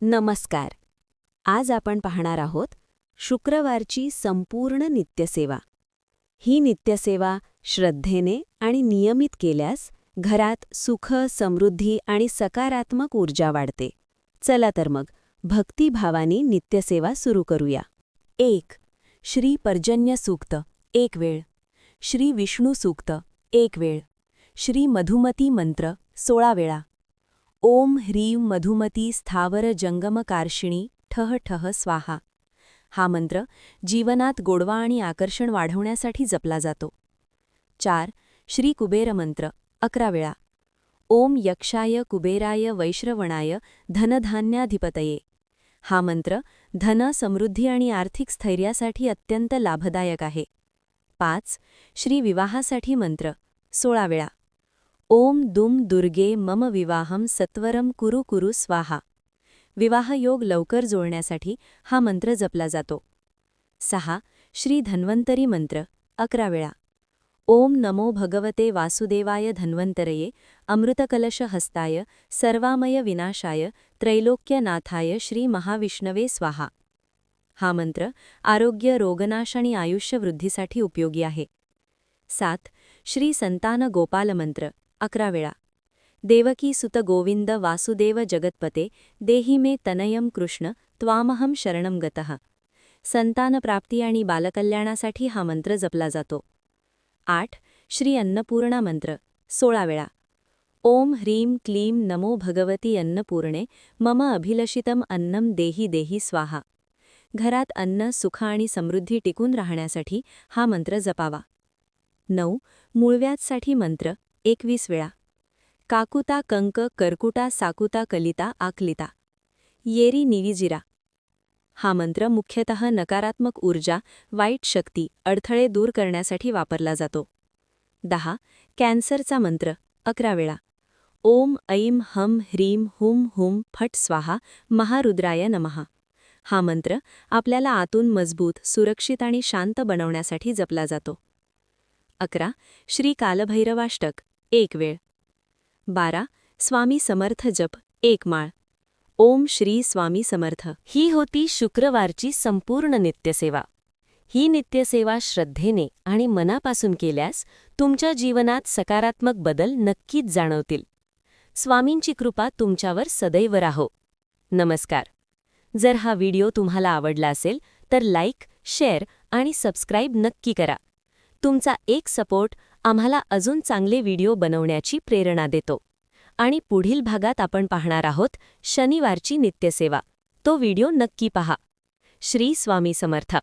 नमस्कार. आज आपण पाहणार आहोत शुक्रवारची संपूर्ण नित्यसेवा. ही नित्यसेवा श्रद्धेने आणि नियमित केल्यास घरात सुख, समृद्धी आणि सकारात्मक ऊर्जा वाढते. चला तर मग भक्तिभावाने नित्यसेवा सुरू करूया. 1. श्री पर्जन्य सूक्त 1 वेळ. श्री विष्णू सूक्त 1 वेळ. श्री मधुमती मंत्र 16 वेळा. ओम ह्रीं मधुमती स्थावर जंगमकार्षिणी ठः ठः स्वाहा. हा मंत्र जीवनात गोडवा आणि आकर्षण वाढवण्यासाठी जपला जातो. 4. श्री कुबेर मंत्र 11 वेळा. ओम यक्षाय कुबेराय वैश्रवणाय धनधान्याधिपतये. हा मंत्र धन, समृद्धी आणि आर्थिक स्थैर्यासाठी अत्यंत लाभदायक आहे. 5. श्री विवाहासाठी मंत्र 16 वेळा. ओम दुम दुर्गे मम विवाहम सत्वरम कुरु कुरु स्वाहा. विवाहयोग लवकर जुळण्यासाठी हा मंत्र जपला जातो. 6. श्री धन्वंतरी मंत्र 11 वेळा. ओम नमो भगवते वासुदेवाय धन्वंतरये अमृतकलश हस्ताय सर्वामय विनाशाय त्रैलोक्यनाथाय श्री महाविष्णवे स्वाहा. हा मंत्र आरोग्य, रोगनाश आणि आयुष्यवृद्धीसाठी उपयोगी आहे. 7. श्री संतान गोपाल मंत्र 11 वेळा. देवकी सुत गोविंद वासुदेव जगतपते देहि मे तनयम कृष्ण त्वामहम शरणम गतः. संतानप्राप्ती आणि बालकल्याणासाठी हा मंत्र जपला जातो. 8. श्री अन्नपूर्णा मंत्र 16 वेळा. ओम ह्रीं क्लीं नमो भगवती अन्नपूर्णे मम अभिलषितम अन्नम देहि देहि स्वाहा. घरात अन्न, सुख आणि समृद्धी टिकून राहण्यासाठी हा मंत्र जपावा. 9. मूळव्याधसाठी मंत्र 21 वेळा. काकुता कंक कर्कुटा साकुता कलिता आकलिता येरी निविजिरा. हा मंत्र मुख्यतः नकारात्मक ऊर्जा, वाईट शक्ती, अडथळे दूर करण्यासाठी वापरला जातो. 10. कॅन्सरचा मंत्र 11 वेळा. ओम ऐं हम ह्रीं हुम हुम फट स्वाहा महारुद्राय नमः. हा मंत्र आपल्याला आतून मजबूत, सुरक्षित आणि शांत बनवण्यासाठी जपला जातो. 11. श्री कालभैरवाष्टक 1 वेळ. 12. स्वामी समर्थ जप 1 माळ. ओम श्री स्वामी समर्थ. ही होती शुक्रवारची संपूर्ण नित्यसेवा. ही नित्यसेवा श्रद्धेने आणि मनापासून केल्यास तुमच्या जीवनात सकारात्मक बदल नक्कीच जाणवतील. स्वामींची कृपा तुमच्यावर सदैव राहो. नमस्कार. जर हा व्हिडिओ तुम्हाला आवडला असेल तर लाईक, शेअर आणि सबस्क्राईब नक्की करा. तुमचा एक सपोर्ट आम्हाला अजून चांगले व्हिडिओ बनवण्याची प्रेरणा देतो. आणि पुढील भागात आपण पाहणार आहोत शनिवारची नित्यसेवा. तो व्हिडिओ नक्की पहा. श्री स्वामी समर्थ.